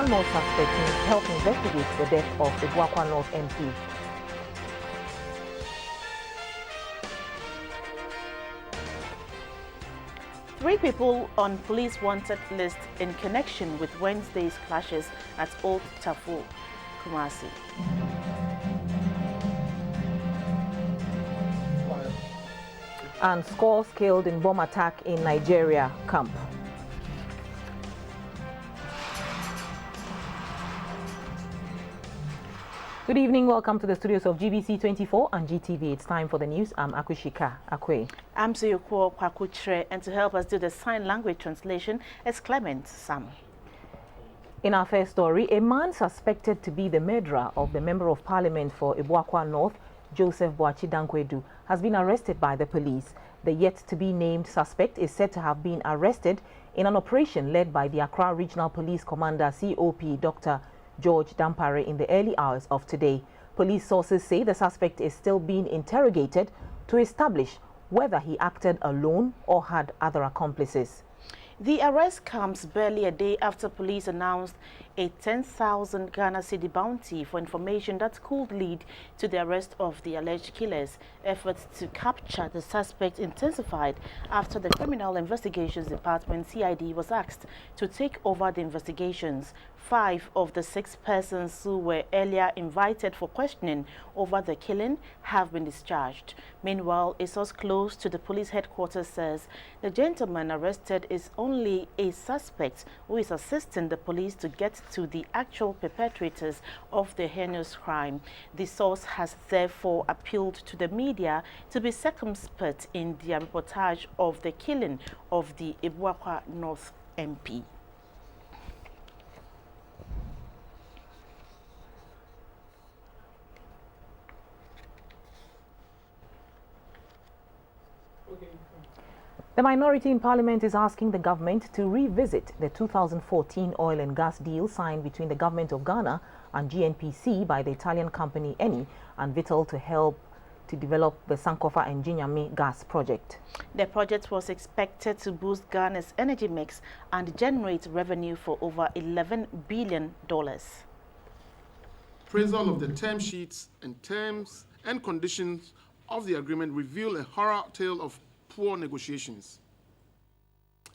one more suspect to help investigate the death of the Ibuakwa North MP. Three people on police wanted list in connection with Wednesday's clashes at Old Tafo, Kumasi. And scores killed in bomb attack in Nigeria camp. Good evening, welcome to the studios of GBC24 and GTV. It's time for the news. I'm Akushika Akwe. I'm Suyoko Kwakutre, and to help us do the sign language translation is Clement Sam. In our first story, a man suspected to be the murderer of the Member of Parliament for Ibuakwa North, Joseph Boachi Dankwedu, has been arrested by the police. The yet-to-be-named suspect is said to have been arrested in an operation led by the Accra Regional Police Commander COP Dr. George Dampare in the early hours of today. Police sources say the suspect is still being interrogated to establish whether he acted alone or had other accomplices. The arrest comes barely a day after police announced a 10,000 Ghana cedi bounty for information that could lead to the arrest of the alleged killers. Efforts to capture the suspect intensified after the Criminal Investigations Department (CID) was asked to take over the investigations. 5 of the 6 persons who were earlier invited for questioning over the killing have been discharged. Meanwhile, a source close to the police headquarters says the gentleman arrested is only a suspect who is assisting the police to get to the actual perpetrators of the heinous crime. The source has therefore appealed to the media to be circumspect in their reportage of the killing of the Ibuakwa North MP. The minority in Parliament is asking the government to revisit the 2014 oil and gas deal signed between the government of Ghana and GNPC by the Italian company Eni and Vitol to help to develop the Sankofa and Jinyami gas project. The project was expected to boost Ghana's energy mix and generate revenue for over $11 billion. Appraisal of the term sheets and terms and conditions of the agreement reveal a horror tale of poor negotiations.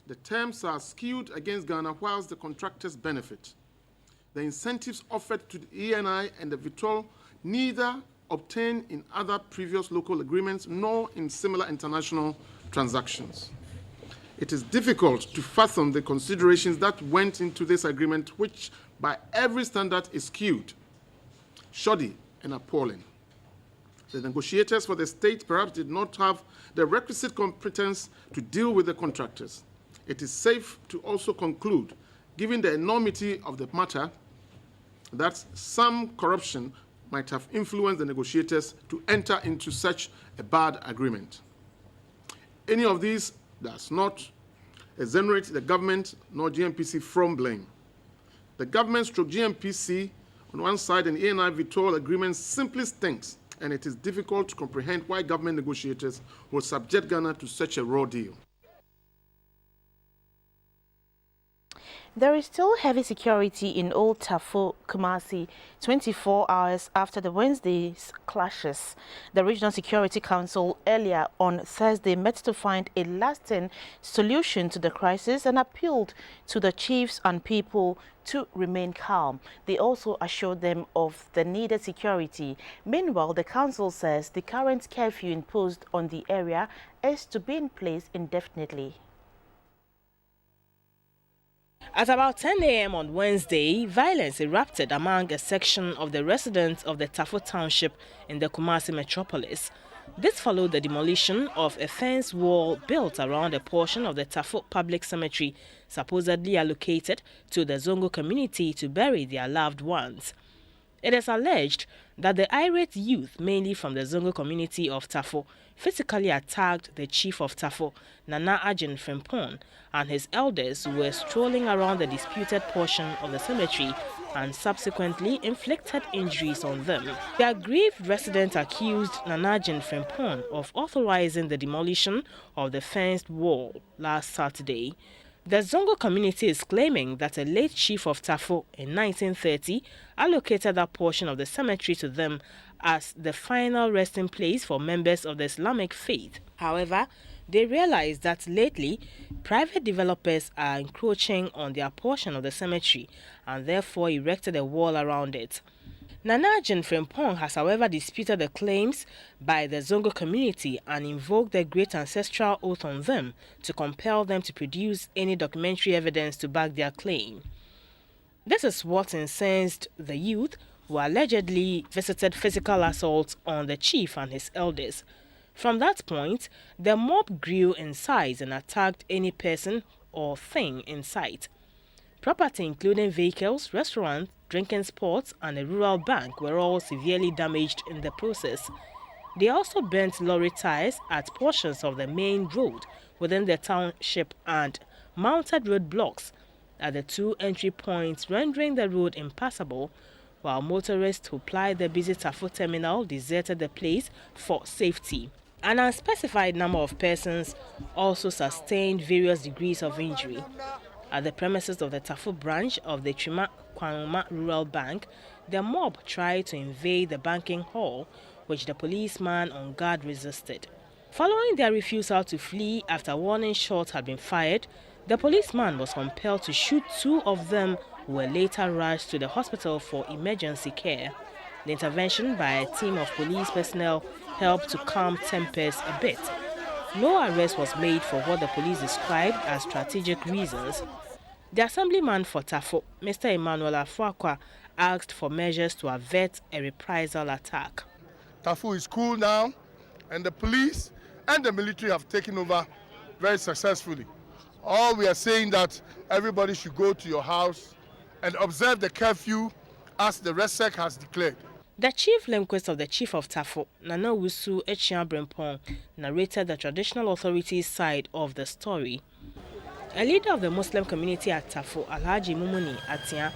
The terms are skewed against Ghana whilst the contractors benefit. The incentives offered to the ENI and the Vitol neither obtained in other previous local agreements nor in similar international transactions. It is difficult to fathom the considerations that went into this agreement, which by every standard is skewed, shoddy and appalling. The negotiators for the state perhaps did not have the requisite competence to deal with the contractors. It is safe to also conclude, given the enormity of the matter, that some corruption might have influenced the negotiators to enter into such a bad agreement. Any of these does not exonerate the government nor GNPC from blame. The government stroke GNPC on one side and ENI Vitol agreement simply stinks, and it is difficult to comprehend why government negotiators would subject Ghana to such a raw deal. There is still heavy security in Old Tafo, Kumasi, 24 hours after the Wednesday's clashes. The Regional Security Council earlier on Thursday met to find a lasting solution to the crisis and appealed to the chiefs and people to remain calm. They also assured them of the needed security. Meanwhile, the council says the current curfew imposed on the area is to be in place indefinitely. At about 10 a.m. on Wednesday, violence erupted among a section of the residents of the Tafo township in the Kumasi metropolis. This followed the demolition of a fence wall built around a portion of the Tafo public cemetery, supposedly allocated to the Zongo community to bury their loved ones. It is alleged that the irate youth, mainly from the Zongo community of Tafo, physically attacked the chief of Tafo, Nana Ajin Frimpong, and his elders who were strolling around the disputed portion of the cemetery and subsequently inflicted injuries on them. The aggrieved resident accused Nana Ajin Frimpong of authorizing the demolition of the fenced wall last Saturday. The Zongo community is claiming that a late chief of Tafo in 1930 allocated that portion of the cemetery to them as the final resting place for members of the Islamic faith. However, they realized that lately, private developers are encroaching on their portion of the cemetery and therefore erected a wall around it. Nana Ajin Frimpong has however disputed the claims by the Zongo community and invoked the great ancestral oath on them to compel them to produce any documentary evidence to back their claim. This is what incensed the youth who allegedly visited physical assault on the chief and his elders. From that point, the mob grew in size and attacked any person or thing in sight. Property including vehicles, restaurants, drinking spots and a rural bank were all severely damaged in the process. They also burnt lorry tires at portions of the main road within the township and mounted roadblocks at the two entry points, rendering the road impassable, while motorists who plied the busy Tafo terminal deserted the place for safety. An unspecified number of persons also sustained various degrees of injury. At the premises of the Tafo branch of the Chima Kwanuma Rural Bank, the mob tried to invade the banking hall, which the policeman on guard resisted. Following their refusal to flee after warning shots had been fired, the policeman was compelled to shoot two of them who were later rushed to the hospital for emergency care. The intervention by a team of police personnel helped to calm tempers a bit. No arrest was made for what the police described as strategic reasons. The assemblyman for Tafo, Mr. Emmanuel Afuakwa, asked for measures to avert a reprisal attack. Tafo is cool now, and the police and the military have taken over very successfully. All we are saying that everybody should go to your house and observe the curfew as the RESEC has declared. The chief linguist of the chief of Tafo, Nana Wusu Echian Brempong, narrated the traditional authorities' side of the story. A leader of the Muslim community at Tafo, Alhaji Mumuni Atia,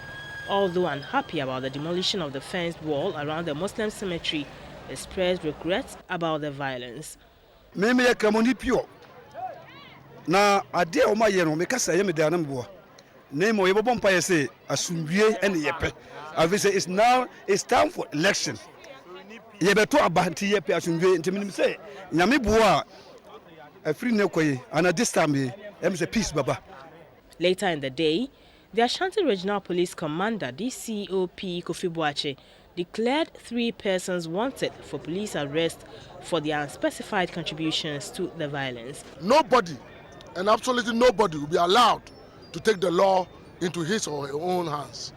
although unhappy about the demolition of the fenced wall around the Muslim cemetery, expressed regrets about the violence. Na ade a oma ye no me kasa ye me da na mboa na mo ye bobom pa ye say asumwie ene ye pe avise it's time for election ye beto abanti ye pe asumwie ntimi say nyame boa afri ne koyi and at this time ye say peace baba. Later in the day, the Ashanti Regional Police Commander DCOP Kofi Boache declared 3 persons wanted for police arrest for their unspecified contributions to the violence. Nobody, and absolutely nobody, will be allowed to take the law into his or her own hands.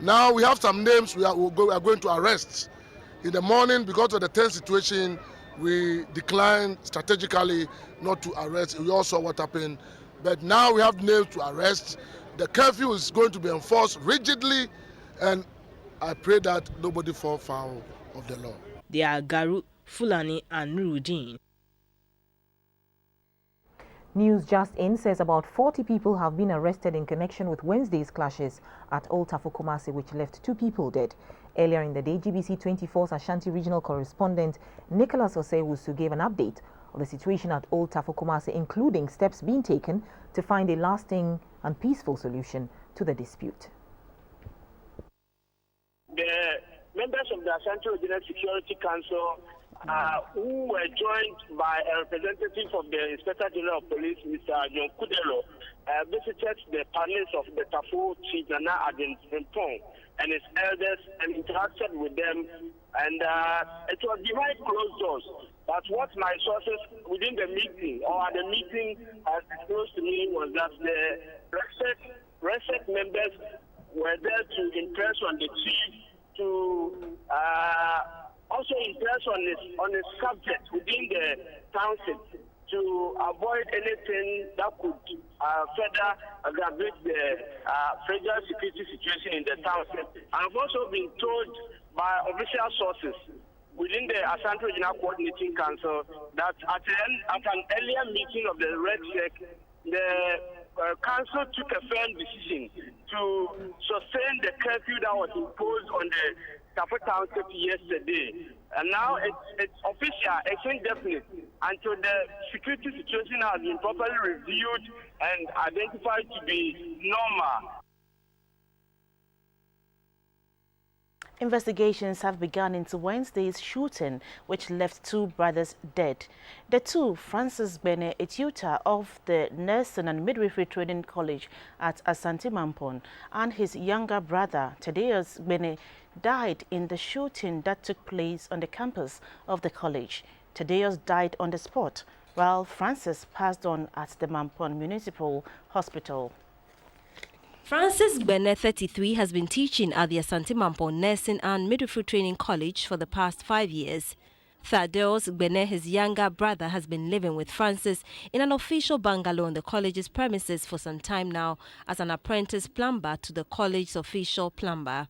Now we have some names we are going to arrest. In the morning, because of the tense situation, we declined strategically not to arrest. We all saw what happened. But now we have names to arrest. The curfew is going to be enforced rigidly, and I pray that nobody fall foul of the law. They are Garu, Fulani and Nuruddin. News just in says about 40 people have been arrested in connection with Wednesday's clashes at Old Tafo Kumasi, which left 2 people dead. Earlier in the day, GBC24's Ashanti regional correspondent Nicholas Osewusu gave an update of the situation at Old Tafo Kumasi, including steps being taken to find a lasting and peaceful solution to the dispute. The members of the Ashanti Regional Security Council who were joined by a representative of the Inspector General of Police, Mr. John Kudelo, visited the palace of the Tafo Chief Nana Ajin Frimpong and his elders and interacted with them. And it was behind closed doors. But what my sources within the meeting or at the meeting has disclosed to me was that the RESEC members were there to impress on the chief, to also impress on his subject within the township, to avoid anything that could further aggravate the fragile security situation in the township. I've also been told by official sources within the Ashanti Regional Coordinating Council that at an earlier meeting of the RESEC, the council took a firm decision to sustain the curfew that was imposed on the Tafo Township yesterday. And now it's official, it's indefinite. until the security situation has been properly reviewed and identified to be normal. Investigations have begun into Wednesday's shooting, which left 2 brothers dead. The two, Francis Bene, a tutor of the Nursing and Midwifery Training College at Asante Mampon, and his younger brother, Thaddeus Bene, died in the shooting that took place on the campus of the college. Thaddeus died on the spot, while Francis passed on at the Mampon Municipal Hospital. Francis Bene, 33, has been teaching at the Asante Mampon Nursing and Midwifery Training College for the past 5 years. Thaddeus Bene, his younger brother, has been living with Francis in an official bungalow on the college's premises for some time now as an apprentice plumber to the college's official plumber.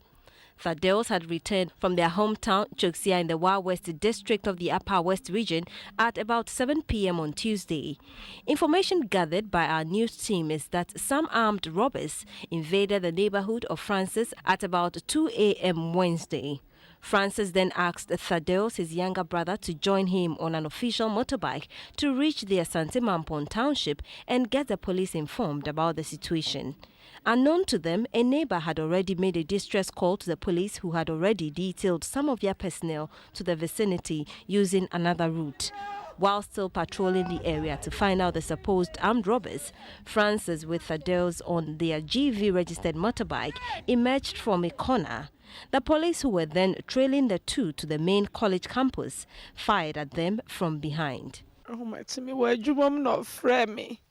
Thaddeus had returned from their hometown, Choksia, in the Wa West district of the Upper West region at about 7 p.m. on Tuesday. Information gathered by our news team is that some armed robbers invaded the neighborhood of Francis at about 2 a.m. Wednesday. Francis then asked Thaddeus, his younger brother, to join him on an official motorbike to reach the Asante Mampon township and get the police informed about the situation. Unknown to them, a neighbor had already made a distress call to the police, who had already detailed some of their personnel to the vicinity using another route. While still patrolling the area to find out the supposed armed robbers, Francis, with Thaddeus on their GV registered motorbike, emerged from a corner. The police, who were then trailing the two to the main college campus, fired at them from behind. Oh my Timmy, why you mom not frame me?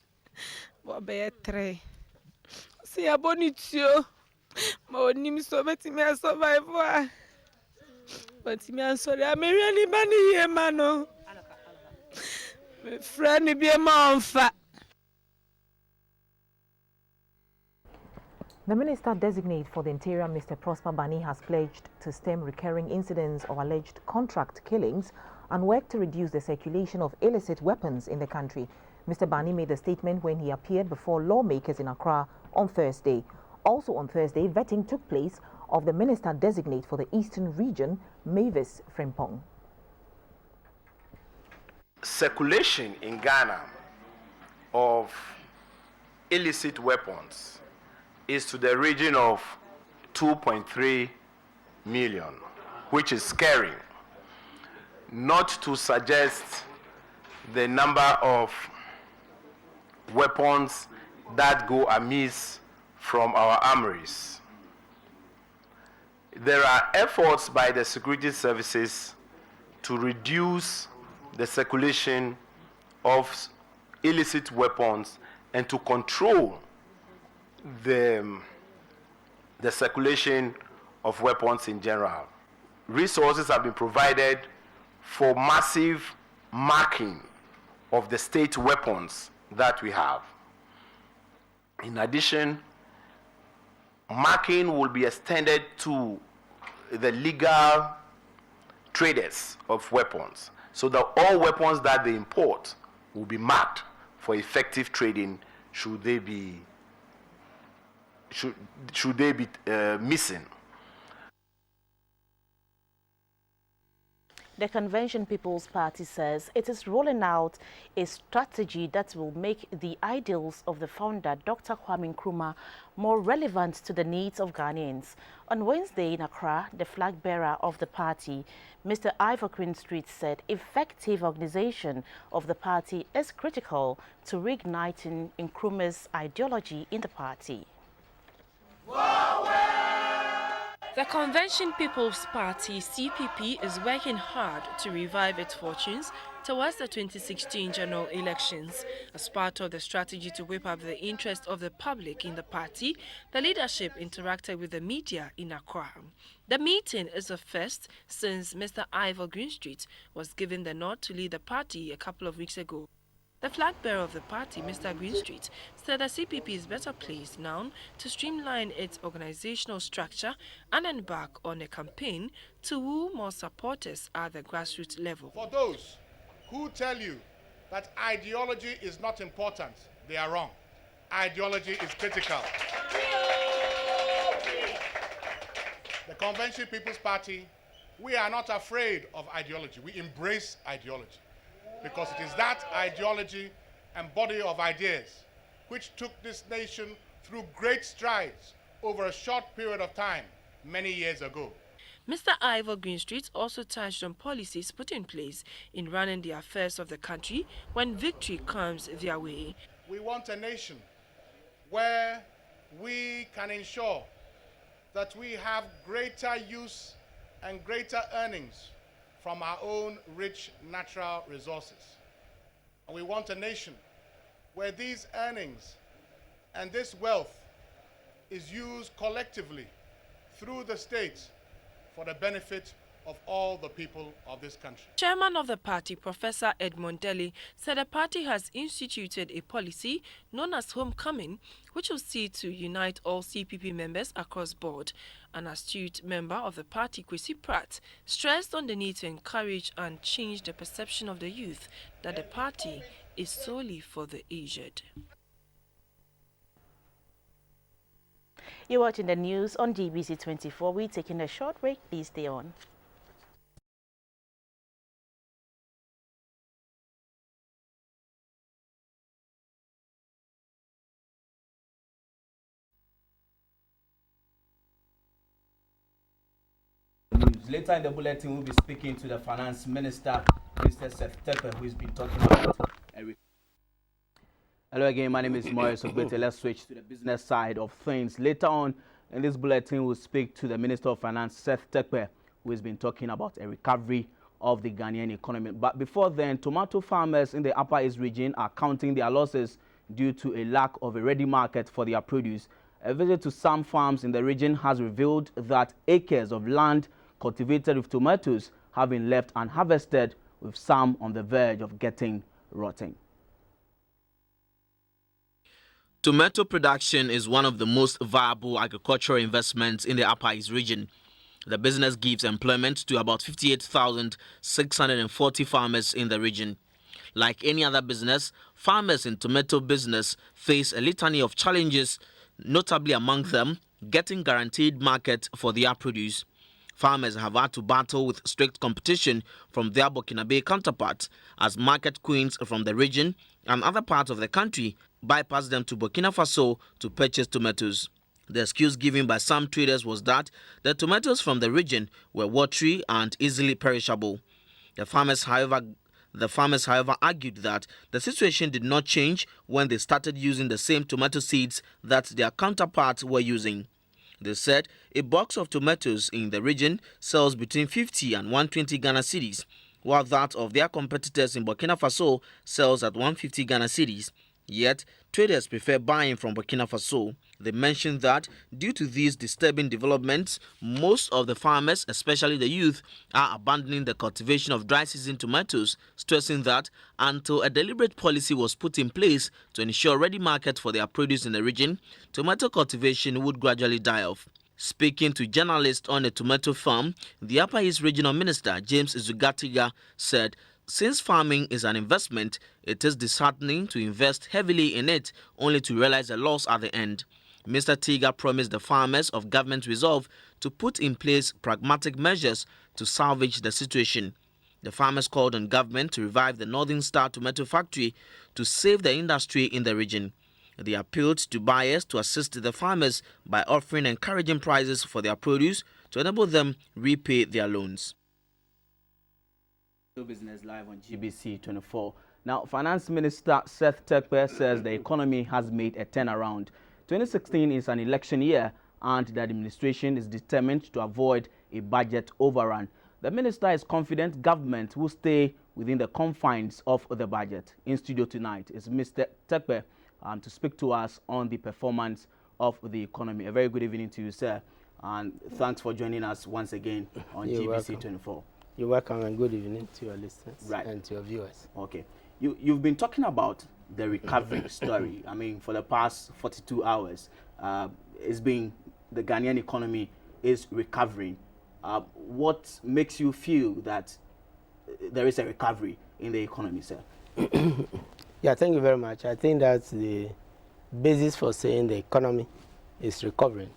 What be a tray? See a bonitio. My name so better me a survivor. But me I'm sorry, I'm really money here, mano. My friend be a man fat. The Minister-designate for the Interior, Mr. Prosper Bani, has pledged to stem recurring incidents of alleged contract killings and work to reduce the circulation of illicit weapons in the country. Mr. Bani made the statement when he appeared before lawmakers in Accra on Thursday. Also on Thursday, vetting took place of the Minister-designate for the Eastern Region, Mavis Frimpong. Circulation in Ghana of illicit weapons is to the region of 2.3 million, which is scary. Not to suggest the number of weapons that go amiss from our armories. There are efforts by the security services to reduce the circulation of illicit weapons and to control the circulation of weapons in general. Resources have been provided for massive marking of the state weapons that we have. In addition, marking will be extended to the legal traders of weapons, so that all weapons that they import will be marked for effective trading should they be missing. The Convention People's Party says it is rolling out a strategy that will make the ideals of the founder, Dr. Kwame Nkrumah, more relevant to the needs of Ghanaians. On Wednesday in Accra, the flag bearer of the party, Mr. Ivor Greenstreet, said effective organization of the party is critical to reigniting Nkrumah's ideology in the party. The Convention People's Party, CPP, is working hard to revive its fortunes towards the 2016 general elections. As part of the strategy to whip up the interest of the public in the party, the leadership interacted with the media in Accra. The meeting is a first since Mr. Ivor Greenstreet was given the nod to lead the party a couple of weeks ago. The flag bearer of the party, Mr. Greenstreet, said the CPP is better placed now to streamline its organizational structure and embark on a campaign to woo more supporters at the grassroots level. For those who tell you that ideology is not important, they are wrong. Ideology is critical. The Convention People's Party, we are not afraid of ideology. We embrace ideology. because it is that ideology and body of ideas which took this nation through great strides over a short period of time many years ago. Mr. Ivor Greenstreet also touched on policies put in place in running the affairs of the country when victory comes their way. We want a nation where we can ensure that we have greater use and greater earnings from our own rich natural resources. And we want a nation where these earnings and this wealth is used collectively through the state for the benefit of all the people of this country. Chairman of the party, Professor Edmond Dele, said the party has instituted a policy known as Homecoming, which will see to unite all CPP members across board. An astute member of the party, Kwesi Pratt, stressed on the need to encourage and change the perception of the youth that the party is solely for the aged. You're watching the news on GBC24. We're taking a short break. Please stay on. Later in the bulletin, we'll be speaking to the Finance Minister, Mr. Seth Tepper, who has been talking about Eric. Hello again, my name is Morris Ogbete. Let's switch to the business side of things. Later on in this bulletin, we'll speak to the Minister of Finance, Seth Tepper, who has been talking about a recovery of the Ghanaian economy. But before then, tomato farmers in the Upper East region are counting their losses due to a lack of a ready market for their produce. A visit to some farms in the region has revealed that acres of land cultivated with tomatoes have been left unharvested, with some on the verge of getting rotten. Tomato production is one of the most viable agricultural investments in the Upper East region. The business gives employment to about 58,640 farmers in the region. Like any other business, farmers in tomato business face a litany of challenges, notably among them getting guaranteed market for their produce. Farmers have had to battle with strict competition from their Burkinabe counterparts as market queens from the region and other parts of the country bypass them to Burkina Faso to purchase tomatoes. The excuse given by some traders was that the tomatoes from the region were watery and easily perishable. The farmers, however, argued that the situation did not change when they started using the same tomato seeds that their counterparts were using. They said a box of tomatoes in the region sells between 50 and 120 Ghana cedis, while that of their competitors in Burkina Faso sells at 150 Ghana cedis. Yet, traders prefer buying from Burkina Faso. They mentioned that due to these disturbing developments, most of the farmers, especially the youth, are abandoning the cultivation of dry season tomatoes, stressing that until a deliberate policy was put in place to ensure ready market for their produce in the region, tomato cultivation would gradually die off. Speaking to journalists on a tomato farm, the Upper East Regional Minister, James Izugatiga, said, since farming is an investment, it is disheartening to invest heavily in it only to realize a loss at the end. Mr. Tiga promised the farmers of government resolve to put in place pragmatic measures to salvage the situation. The farmers called on government to revive the Northern Star Tomato Factory to save the industry in the region. They appealed to buyers to assist the farmers by offering encouraging prices for their produce to enable them repay their loans. Business live on GBC24. Now, Finance Minister Seth Tepper says the economy has made a turnaround. 2016 is an election year and the administration is determined to avoid a budget overrun. The minister is confident government will stay within the confines of the budget. In studio tonight is Mr. Tepper to speak to us on the performance of the economy. A very good evening to you, sir, and thanks for joining us once again on GBC24. You're welcome and good evening to your listeners and to your viewers. Okay. You've been talking about the recovery story. I mean, for the past 42 hours, it's been the Ghanaian economy is recovering. What makes you feel that there is a recovery in the economy, sir? Yeah, thank you very much. I think that's the basis for saying the economy is recovering.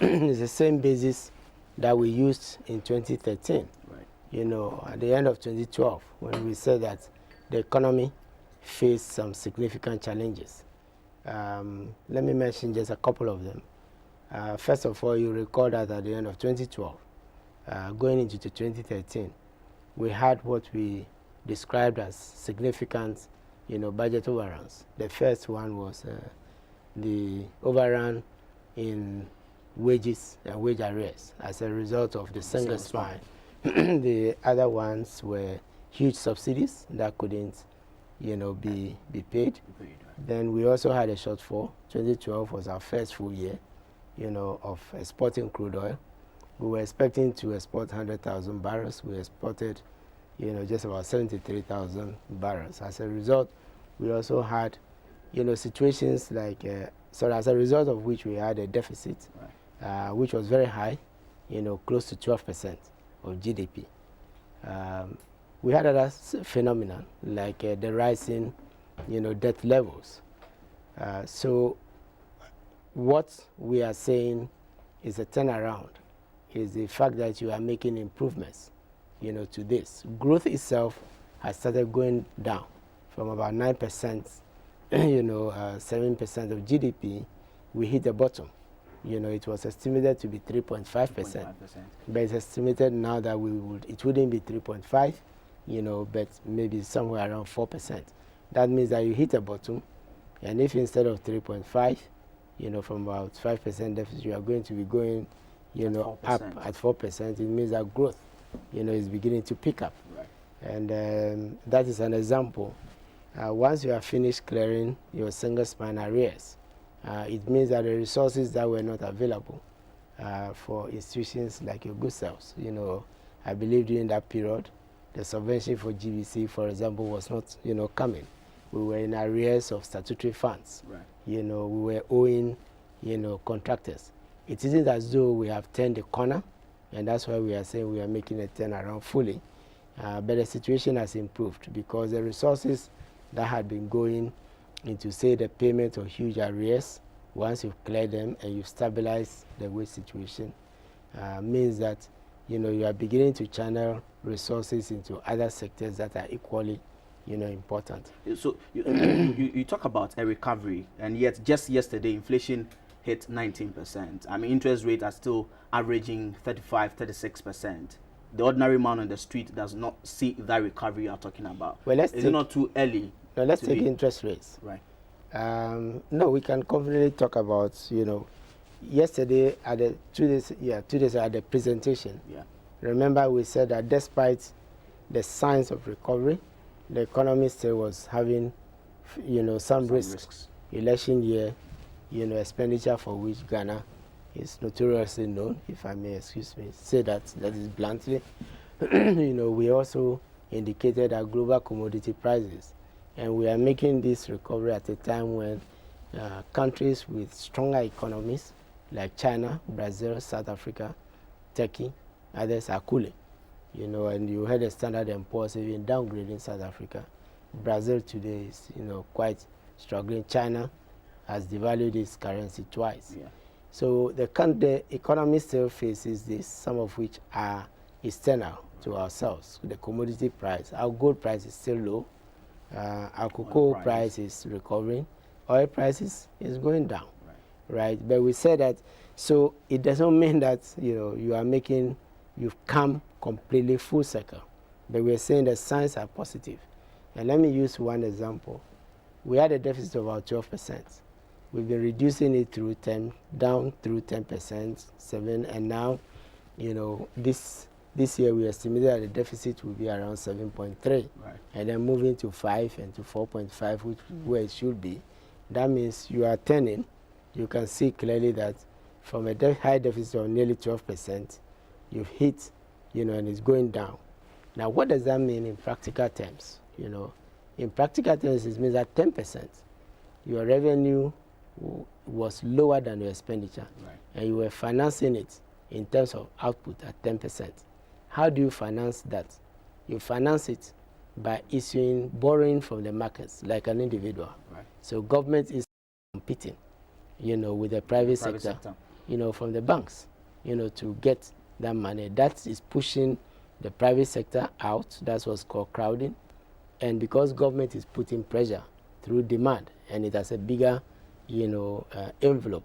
It's the same basis that we used in 2013. You know, at the end of 2012, when we said that the economy faced some significant challenges. Let me mention just a couple of them. First of all, you recall that at the end of 2012, going into 2013, we had what we described as significant, budget overruns. The first one was the overrun in wages and wage arrears as a result of the single spine. The other ones were huge subsidies that couldn't, be paid. Then we also had a shortfall. 2012 was our first full year, of exporting crude oil. We were expecting to export 100,000 barrels. We exported, just about 73,000 barrels. As a result, we also had, situations like, as a result of which we had a deficit, which was very high, close to 12% of GDP. We had other phenomena like the rising, debt levels. So what we are saying is a turnaround, is the fact that you are making improvements, to this. Growth itself has started going down from about 9%, 7% of GDP. We hit the bottom. It was estimated to be 3.5%, but it's estimated now that it wouldn't be 3.5, but maybe somewhere around 4%. That means that you hit a bottom, and if instead of 3.5, from about 5% deficit, you are going to be going, up at 4%, it means that growth, is beginning to pick up. Right. And that is an example. Once you have finished clearing your single spine arrears, it means that the resources that were not available for institutions like your good selves, I believe during that period, the subvention for GBC, for example, was not, coming. We were in arrears of statutory funds. Right. We were owing, contractors. It isn't as though we have turned the corner, and that's why we are saying we are making a turnaround fully. But the situation has improved because the resources that had been going into, say, the payment of huge arrears, once you've cleared them and you've stabilized the wage situation, means that, you are beginning to channel resources into other sectors that are equally, important. So you talk about a recovery, and yet just yesterday inflation hit 19%. I mean, interest rates are still averaging 35, 36%. The ordinary man on the street does not see that recovery you are talking about. Well, is it not too early? No, let's take interest rates. Right. No, we can confidently talk about, yesterday at the 2 days at the presentation. Yeah. Remember, we said that despite the signs of recovery, the economy still was having, some risks. Election year, expenditure for which Ghana is notoriously known, if I may say that is bluntly. We also indicated our global commodity prices, and we are making this recovery at a time when countries with stronger economies like China, Brazil, South Africa, Turkey, others are cooling. And you heard the Standard & Poor's even downgrading South Africa. Brazil today is, quite struggling. China has devalued its currency twice. Yeah. So the economy still faces this, some of which are external to ourselves. The commodity price, our gold price is still low. Our cocoa price is recovering. Oil prices is going down, right? But we said that, so it doesn't mean that, you've come completely full circle. But we're saying the signs are positive. And let me use one example. We had a deficit of about 12%. We've been reducing it down through 10%, 7%, and now, this year we estimated that the deficit will be around 7.3, right, and then moving to 5 and to 4.5, which where it should be. That means you are turning. You can see clearly that from a high deficit of nearly 12%, you've hit, and it's going down. Now, what does that mean in practical terms? In practical terms, it means that 10%, your revenue was lower than your expenditure, right, and you were financing it in terms of output at 10%. How do you finance that? You finance it by borrowing from the markets like an individual. Right. So government is competing, with the private sector, from the banks, to get that money. That is pushing the private sector out. That's what's called crowding. And because government is putting pressure through demand, and it has a bigger, envelope,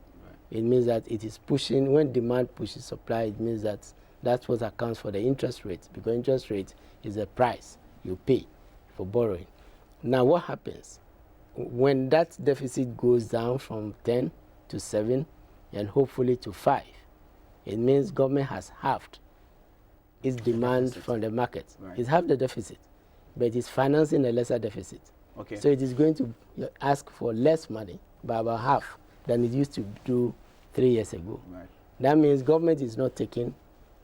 it means that it is pushing, when demand pushes supply, it means that that's what accounts for the interest rate, because interest rate is the price you pay for borrowing. Now what happens? When that deficit goes down from 10 to 7 and hopefully to 5, it means government has halved its demand from the market. Right. It's half the deficit, but it's financing a lesser deficit. Okay. So it is going to ask for less money, by about half, than it used to do 3 years ago. Right. That means government is not taking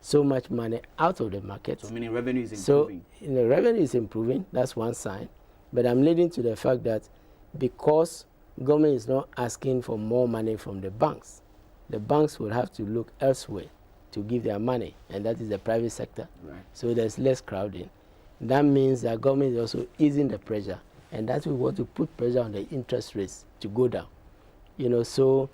so much money out of the market. So meaning revenue is improving. So revenue is improving, that's one sign. But I'm leading to the fact that because government is not asking for more money from the banks will have to look elsewhere to give their money, and that is the private sector. Right. So there's less crowding. That means that government is also easing the pressure, and that will want to put pressure on the interest rates to go down. So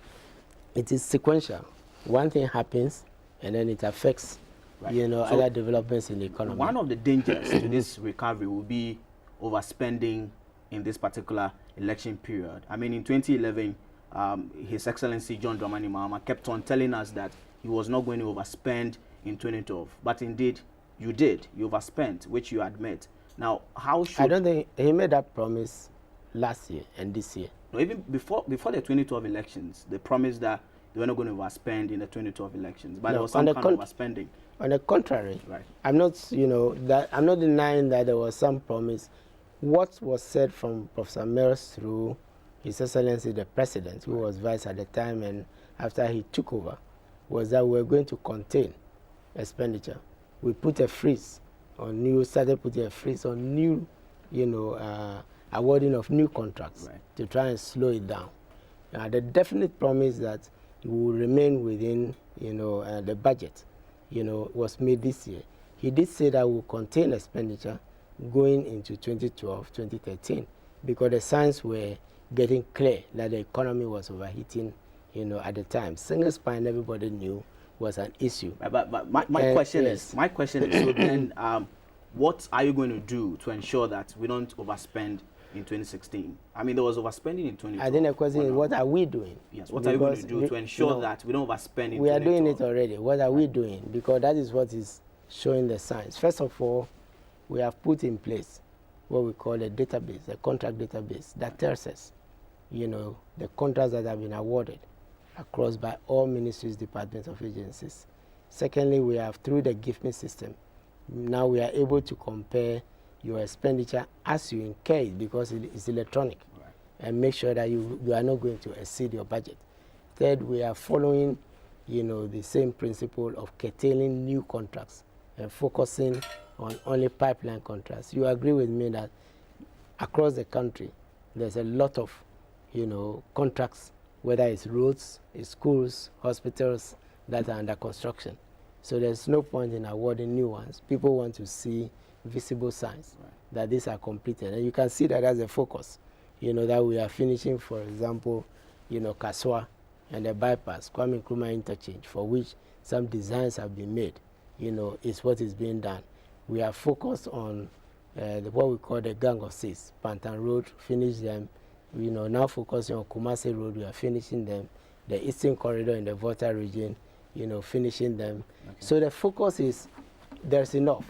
it is sequential. One thing happens, and then it affects, right. So other developments in the economy. One of the dangers to this recovery will be overspending in this particular election period. I mean, in 2011, His Excellency John Dramani Mahama kept on telling us that he was not going to overspend in 2012. But indeed, you did. You overspent, which you admit. Now, how should... I don't think he made that promise last year and this year. No, even before the 2012 elections, they promised that they were not going to overspend in the 2012 elections. But there was some kind of overspending. On the contrary, right. I'm not denying that there was some promise. What was said from Professor Mills through His Excellency the President, who was vice at the time and after he took over, was that we were going to contain expenditure. We put a freeze on started putting a freeze on new, awarding of new contracts, right, to try and slow it down. The definite promise that we will remain within, the budget, was made this year. He did say that we will contain expenditure going into 2012, 2013, because the signs were getting clear that the economy was overheating, at the time. Single spine, everybody knew, was an issue. But my question is, so then what are you going to do to ensure that we don't overspend in 2016? I mean, there was overspending in 2012. I think the question is, what are we doing? Yes, what are you going to do to ensure that we don't overspend in 2012? We are doing it already. What are we doing? Because that is what is showing the signs. First of all, we have put in place what we call a database, a contract database that tells us, the contracts that have been awarded across by all ministries, departments, of agencies. Secondly, we have, through the Give Me system, now we are able to compare your expenditure as you incur it, because it's electronic, right, and make sure that you are not going to exceed your budget. Third, we are following, the same principle of curtailing new contracts and focusing on only pipeline contracts. You agree with me that across the country, there's a lot of, contracts, whether it's roads, it's schools, hospitals that are under construction. So there's no point in awarding new ones. People want to see visible signs, right, that these are completed. And you can see that as a focus, that we are finishing, for example, Kaswa and the bypass, Kwame Nkrumah interchange, for which some designs have been made, is what is being done. We are focused on what we call the Gang of Six, Pantan Road, finish them. Now focusing on Kumasi Road, we are finishing them. The Eastern Corridor in the Volta region, finishing them. Okay. So the focus is, there's enough.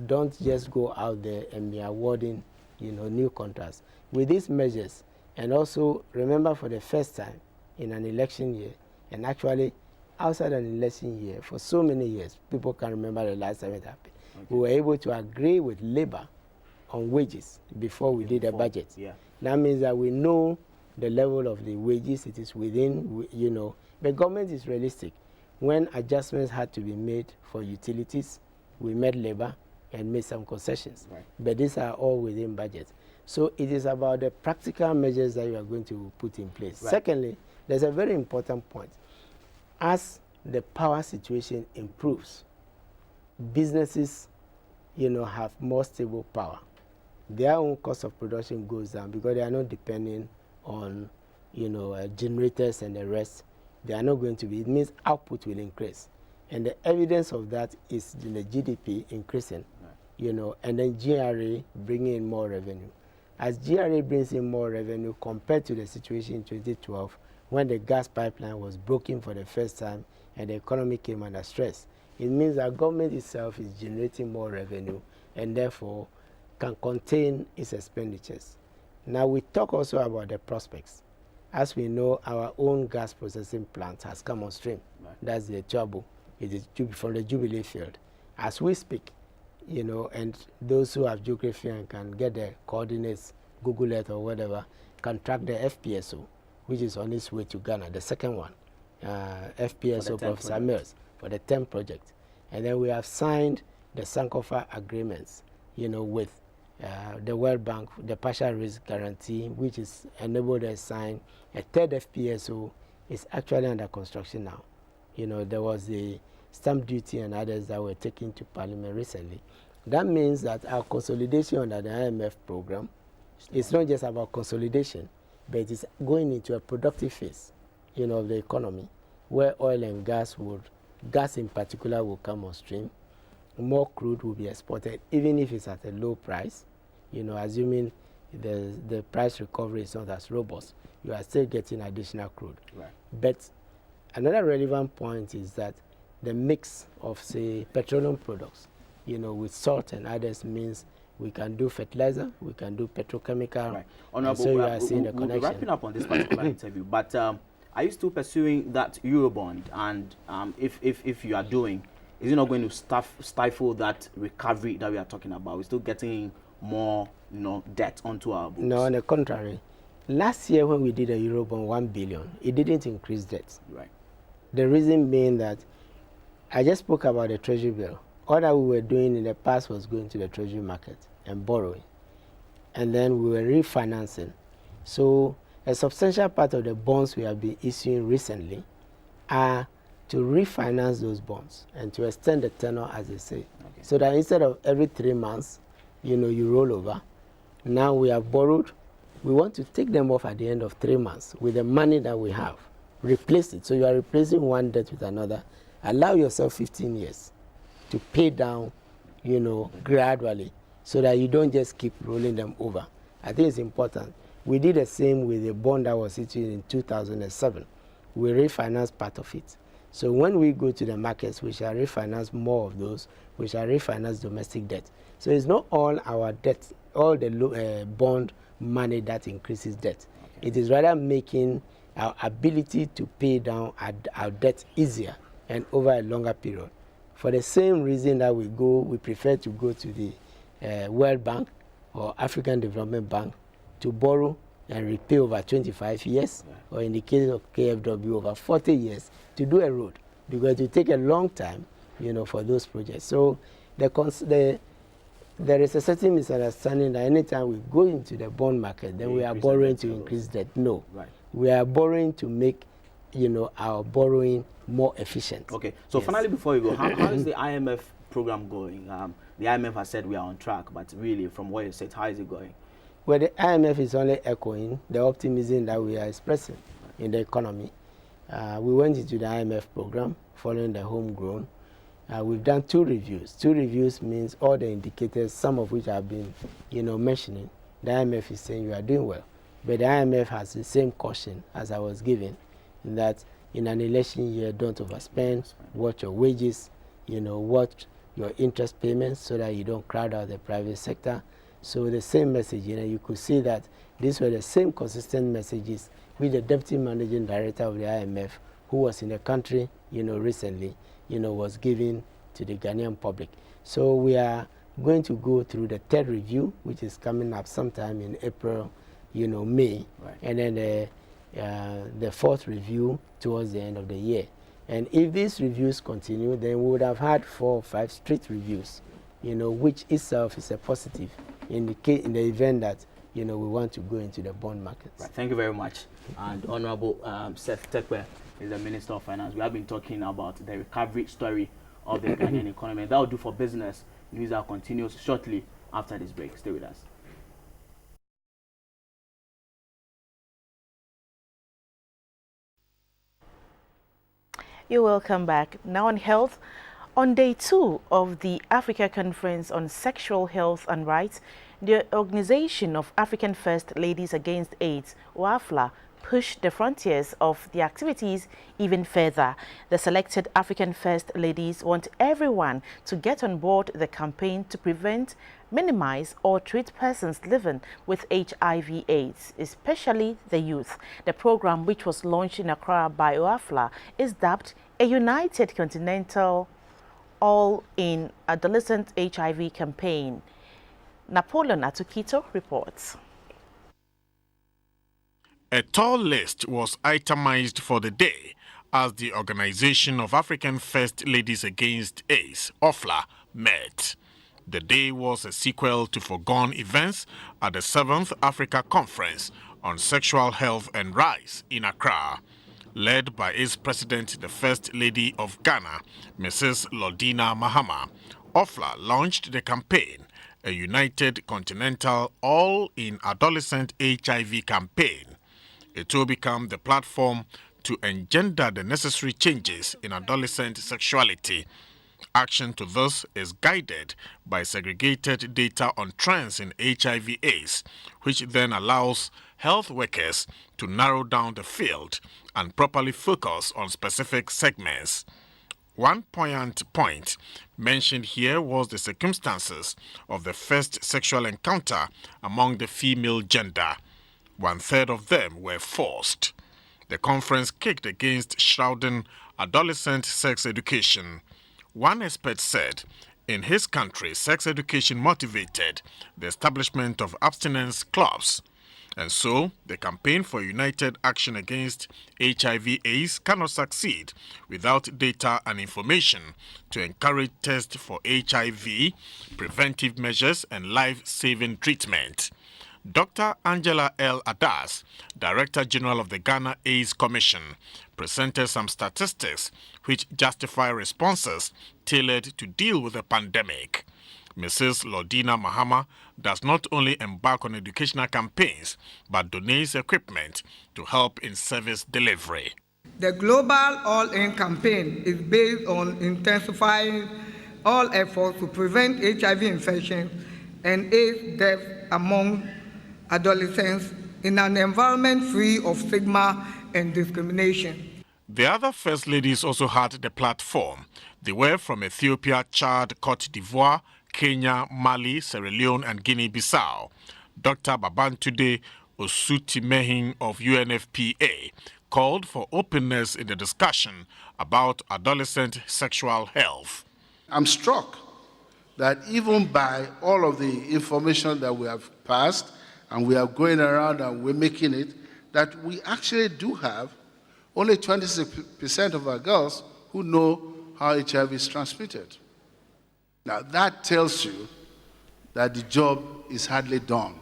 Don't just go out there and be awarding, new contracts. With these measures, and also remember, for the first time in an election year, and actually outside an election year, for so many years, people can remember the last time it happened. Okay. We were able to agree with labor on wages before we did a budget. Yeah. That means that we know the level of the wages, it is within, the government is realistic. When adjustments had to be made for utilities, we met labor and made some concessions. Right. But these are all within budget. So it is about the practical measures that you are going to put in place. Right. Secondly, there's a very important point. As the power situation improves, businesses, have more stable power. Their own cost of production goes down because they are not depending on, generators and the rest. They are not going to be. It means output will increase. And the evidence of that is in the GDP increasing. Right. and then GRA bringing in more revenue. As GRA brings in more revenue compared to the situation in 2012, when the gas pipeline was broken for the first time and the economy came under stress, it means that government itself is generating more revenue and therefore can contain its expenditures. Now we talk also about the prospects. As we know, our own gas processing plant has come on stream. Right. That's the Turbo. It is from the Jubilee field. As we speak, and those who have geography and can get the coordinates, Google Earth or whatever, can track the FPSO, which is on its way to Ghana, the second one, FPSO Professor Mills, for the 10 project. And then we have signed the Sankofa agreements, with the World Bank, the partial risk guarantee, which is enabled us sign. A third FPSO is actually under construction now. There was the stamp duty and others that were taken to Parliament recently. That means that our consolidation under the IMF program is not just about consolidation, but it is going into a productive phase, of the economy, where oil and gas in particular will come on stream. More crude will be exported, even if it's at a low price, assuming the price recovery is not as robust, you are still getting additional crude. Right. But another relevant point is that the mix of, say, petroleum products, with salt and others means we can do fertilizer, we can do petrochemical. Right. Honorable, so you are seeing the connection. We'll be wrapping up on this particular interview, but are you still pursuing that Eurobond? And if you are doing, is it not going to stifle that recovery that we are talking about? We're still getting more, debt onto our books. No, on the contrary. Last year when we did a Eurobond 1 billion, it didn't increase debt. Right. The reason being that I just spoke about the treasury bill. All that we were doing in the past was going to the treasury market and borrowing. And then we were refinancing. So a substantial part of the bonds we have been issuing recently are to refinance those bonds and to extend the tenor, as they say. Okay. So that instead of every 3 months, you roll over. Now we have borrowed. We want to take them off at the end of 3 months with the money that we have. Replace it. So you are replacing one debt with another. Allow yourself 15 years to pay down, gradually, so that you don't just keep rolling them over. I think it's important. We did the same with the bond that was issued in 2007. We refinanced part of it. So when we go to the markets, we shall refinance more of those. We shall refinance domestic debt. So it's not all our debt, all the bond money that increases debt. Okay. It is rather making our ability to pay down our debt easier and over a longer period. For the same reason that we prefer to go to the World Bank or African Development Bank to borrow and repay over 25 years, or in the case of KFW, over 40 years to do a road, because it will take a long time, for those projects. So there is a certain misunderstanding that anytime we go into the bond market, then we are borrowing to increase debt. No, right. We are borrowing to make, our borrowing more efficient. Okay, so yes. Finally, before you go, how is the IMF program going? The IMF has said we are on track, but really, from what you said, how is it going? Well, the IMF is only echoing the optimism that we are expressing in the economy. We went into the IMF program following the homegrown. We've done 2 reviews. 2 reviews means all the indicators, some of which have been, mentioning. The IMF is saying you are doing well. But the IMF has the same caution as I was giving, that in an election year, don't overspend, watch your wages, watch your interest payments so that you don't crowd out the private sector. So the same message, you could see that these were the same consistent messages with the Deputy Managing Director of the IMF, who was in the country, recently, was giving to the Ghanaian public. So we are going to go through the 3rd review, which is coming up sometime in April, May, right. And then the 4th review towards the end of the year. And if these reviews continue, then we would have had 4 or 5 straight reviews, which itself is a positive in the event that, we want to go into the bond market. Right. Thank you very much. And Honorable Seth Terkper is the Minister of Finance. We have been talking about the recovery story of the Ghanaian economy. That will do for business. News will continue shortly after this break. Stay with us. You're welcome back. Now on health, On day 2 of the Africa Conference on Sexual Health and Rights, the Organization of African First Ladies Against AIDS, OAFLA, pushed the frontiers of the activities even further. The selected African First Ladies want everyone to get on board the campaign to prevent, minimize or treat persons living with HIV/AIDS, especially the youth. The program, which was launched in Accra by OAFLA, is dubbed a United Continental All-in Adolescent HIV Campaign. Napoleon Atukito reports. A tall list was itemized for the day as the Organization of African First Ladies Against AIDS, OAFLA, met. The day was a sequel to foregone events at the 7th Africa Conference on Sexual Health and Rights in Accra. Led by its president, the First Lady of Ghana, Mrs. Lordina Mahama, OAFLA launched the campaign, a United Continental All-in Adolescent HIV campaign. It will become the platform to engender the necessary changes in adolescent sexuality. Action to this is guided by segregated data on trends in HIV/AIDS, which then allows health workers to narrow down the field and properly focus on specific segments. One poignant point mentioned here was the circumstances of the first sexual encounter among the female gender. 1/3 of them were forced. The conference kicked against shrouding adolescent sex education. One expert said, in his country, sex education motivated the establishment of abstinence clubs. And so, the campaign for united action against HIV/AIDS cannot succeed without data and information to encourage tests for HIV, preventive measures, and life-saving treatment. Dr. Angela L. Adas, Director General of the Ghana AIDS Commission, presented some statistics which justify responses tailored to deal with the pandemic. Mrs. Lordina Mahama does not only embark on educational campaigns, but donates equipment to help in service delivery. The Global All-In campaign is based on intensifying all efforts to prevent HIV infection and AIDS deaths among adolescents in an environment free of stigma and discrimination. The other First Ladies also had the platform. They were from Ethiopia, Chad, Cote d'Ivoire, Kenya, Mali, Sierra Leone, and Guinea-Bissau. Dr. Babantude Osuti-Mehin of UNFPA called for openness in the discussion about adolescent sexual health. I'm struck that even by all of the information that we have passed, and we are going around and we're making it, that we actually do have only 26% of our girls who know how HIV is transmitted. Now that tells you that the job is hardly done.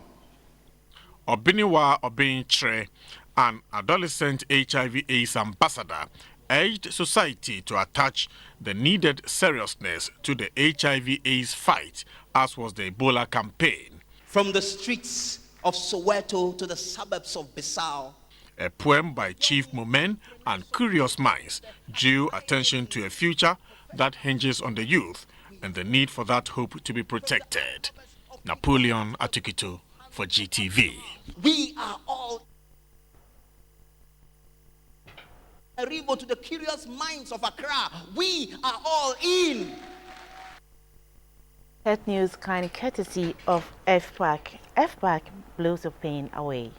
Obiniwa Obintre, an adolescent HIV/AIDS ambassador, urged society to attach the needed seriousness to the HIV/AIDS fight, as was the Ebola campaign. From the streets of Soweto to the suburbs of Bissau. A poem by Chief Momen and Curious Minds drew attention to a future that hinges on the youth and the need for that hope to be protected. Napoleon Atukito for GTV. We are all Arrivo to the curious minds of Accra. We are all in. Health news kind courtesy of FPAC. FPAC blows the pain away.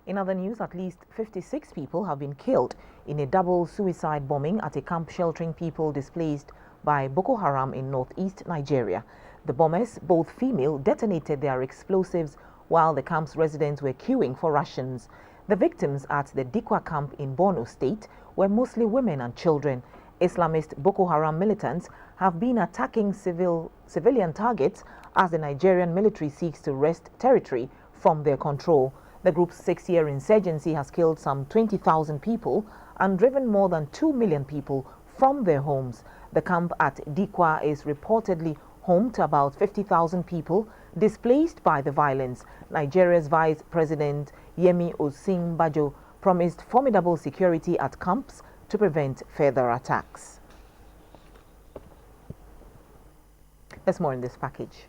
In other news, at least 56 people have been killed in a double suicide bombing at a camp sheltering people displaced by Boko Haram in northeast Nigeria. The bombers, both female, detonated their explosives while the camp's residents were queuing for rations. The victims at the Dikwa camp in Borno State were mostly women and children. Islamist Boko Haram militants have been attacking civilian targets as the Nigerian military seeks to wrest territory from their control. The group's 6-year insurgency has killed some 20,000 people and driven more than 2 million people from their homes. The camp at Dikwa is reportedly home to about 50,000 people displaced by the violence. Nigeria's Vice President Yemi Osing-Bajo, promised formidable security at camps to prevent further attacks. There's more in this package.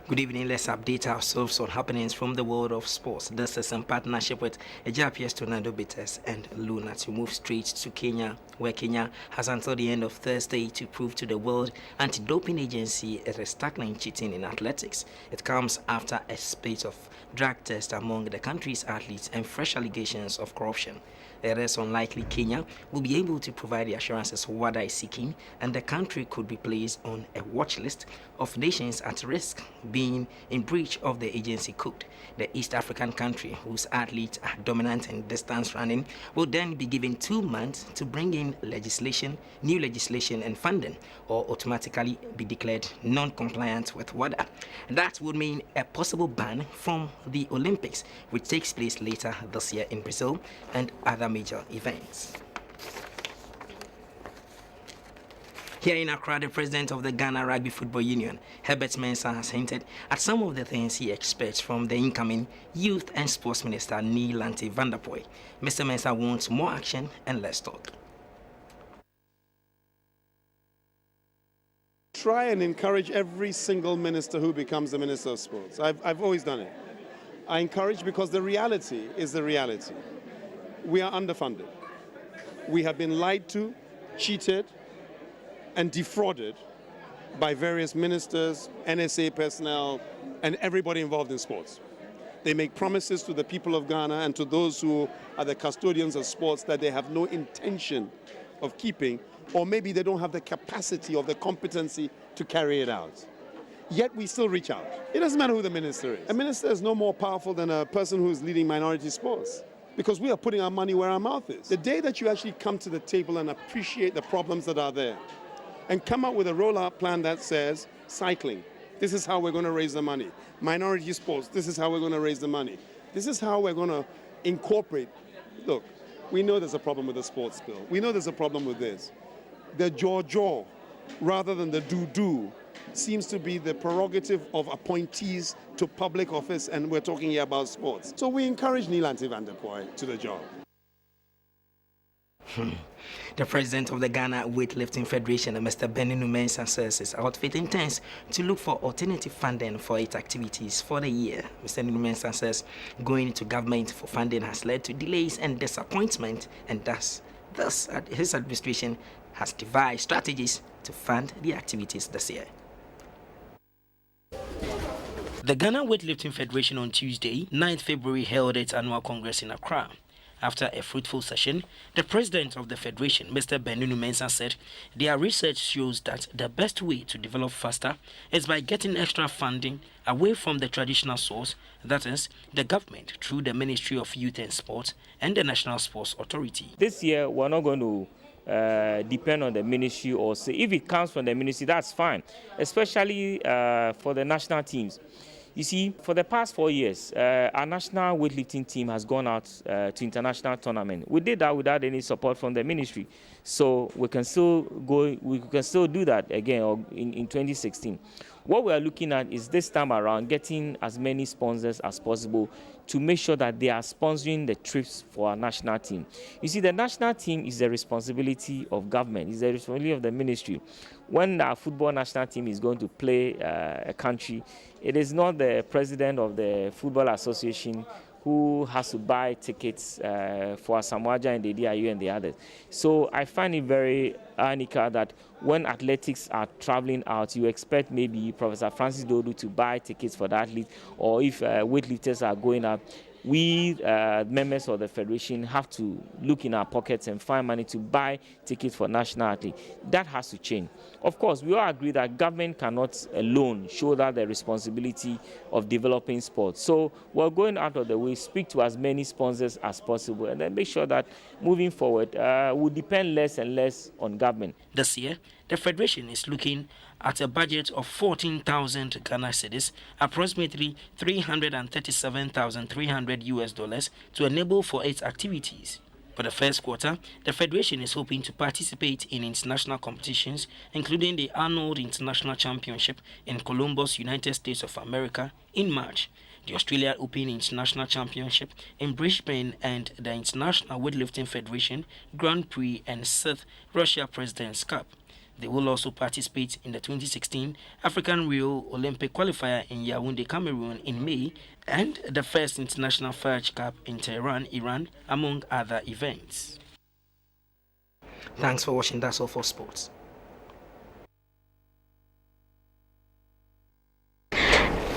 Good evening. Let's update ourselves on happenings from the world of sports. This is in partnership with Ejapias Tornado Bitters and Luna to move straight to Kenya, where Kenya has until the end of Thursday to prove to the World Anti-Doping Agency it is tackling cheating in athletics. It comes after a spate of drug tests among the country's athletes and fresh allegations of corruption. It is unlikely Kenya will be able to provide the assurances WADA is seeking, and the country could be placed on a watch list of nations at risk being in breach of the agency code. The East African country, whose athletes are dominant in distance running, will then be given 2 months to bring in new legislation and funding, or automatically be declared non-compliant with WADA. That would mean a possible ban from the Olympics, which takes place later this year in Brazil, and other major events. Here in Accra, the president of the Ghana Rugby Football Union, Herbert Mensah, has hinted at some of the things he expects from the incoming Youth and Sports Minister, Neil Lanty van der Poy. Mr. Mensah wants more action and less talk. Try and encourage every single minister who becomes the Minister of Sports. I've always done it. I encourage because the reality is the reality. We are underfunded. We have been lied to, cheated, and defrauded by various ministers, NSA personnel, and everybody involved in sports. They make promises to the people of Ghana and to those who are the custodians of sports that they have no intention of keeping, or maybe they don't have the capacity or the competency to carry it out. Yet we still reach out. It doesn't matter who the minister is. A minister is no more powerful than a person who is leading minority sports, because we are putting our money where our mouth is. The day that you actually come to the table and appreciate the problems that are there and come up with a rollout plan that says, cycling, this is how we're going to raise the money. Minority sports, this is how we're going to raise the money. This is how we're going to incorporate. Look, we know there's a problem with the sports bill. We know there's a problem with this. The jaw rather than the do seems to be the prerogative of appointees to public office, and we're talking here about sports. So we encourage Neil Lanty van der Poy to the job. The president of the Ghana Weightlifting Federation, Mr. Benny Mensah, says his outfit intends to look for alternative funding for its activities for the year. Mr. Mensah says going to government for funding has led to delays and disappointment, and thus his administration has devised strategies to fund the activities this year. The Ghana Weightlifting Federation on Tuesday, 9th February, held its annual congress in Accra. After a fruitful session, the president of the federation, Mr. Benny Mensah, said their research shows that the best way to develop faster is by getting extra funding away from the traditional source, that is, the government through the Ministry of Youth and Sport and the National Sports Authority. This year, we're not going to depend on the ministry, or say if it comes from the ministry, that's fine, especially for the national teams. You see, for the past 4 years, our national weightlifting team has gone out to international tournament. We did that without any support from the ministry, so we can still go. We can still do that again in 2016. What we are looking at is this time around getting as many sponsors as possible to make sure that they are sponsoring the trips for our national team. You see, the national team is the responsibility of government, it's the responsibility of the ministry. When our football national team is going to play a country, it is not the president of the Football Association who has to buy tickets for Samoaja and the DIU and the others. So I find it very ironical that when athletics are traveling out, you expect maybe Professor Francis Dodu to buy tickets for the athletes, or if weightlifters are going out, we members of the federation have to look in our pockets and find money to buy tickets for national athletes. That has to change. Of course, we all agree that government cannot alone shoulder the responsibility of developing sports. So we're going out of the way, speak to as many sponsors as possible, and then make sure that moving forward, we depend less and less on government. This year, the federation is looking at a budget of 14,000 Ghana cedis, approximately $337,300 to enable for its activities. For the first quarter, the Federation is hoping to participate in international competitions, including the Arnold International Championship in Columbus, United States of America in March, the Australia Open International Championship in Brisbane, and the International Weightlifting Federation Grand Prix and 6th Russia President's Cup. They will also participate in the 2016 African Rio Olympic qualifier in Yaoundé, Cameroon in May, and the first International Fudge Cup in Tehran, Iran, among other events. Thanks for watching. That's all for sports.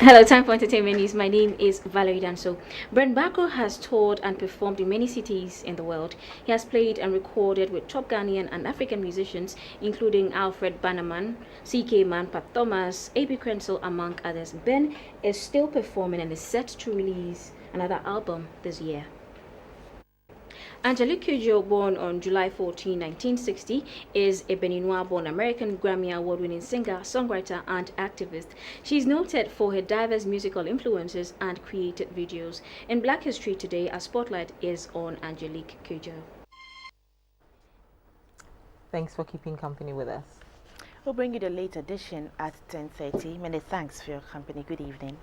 Hello, time for entertainment news. My name is Valerie Danso. Brent Bako has toured and performed in many cities in the world. He has played and recorded with top Ghanaian and African musicians, including Alfred Bannerman, CK Man, Pat Thomas, A.B. Crenshaw, among others. Ben is still performing and is set to release another album this year. Angelique Kidjo, born on July 14, 1960, is a Beninois-born American Grammy Award-winning singer, songwriter, and activist. She is noted for her diverse musical influences and creative videos. In Black History Today, a spotlight is on Angelique Kidjo. Thanks for keeping company with us. We'll bring you the late edition at 10:30. Many thanks for your company. Good evening.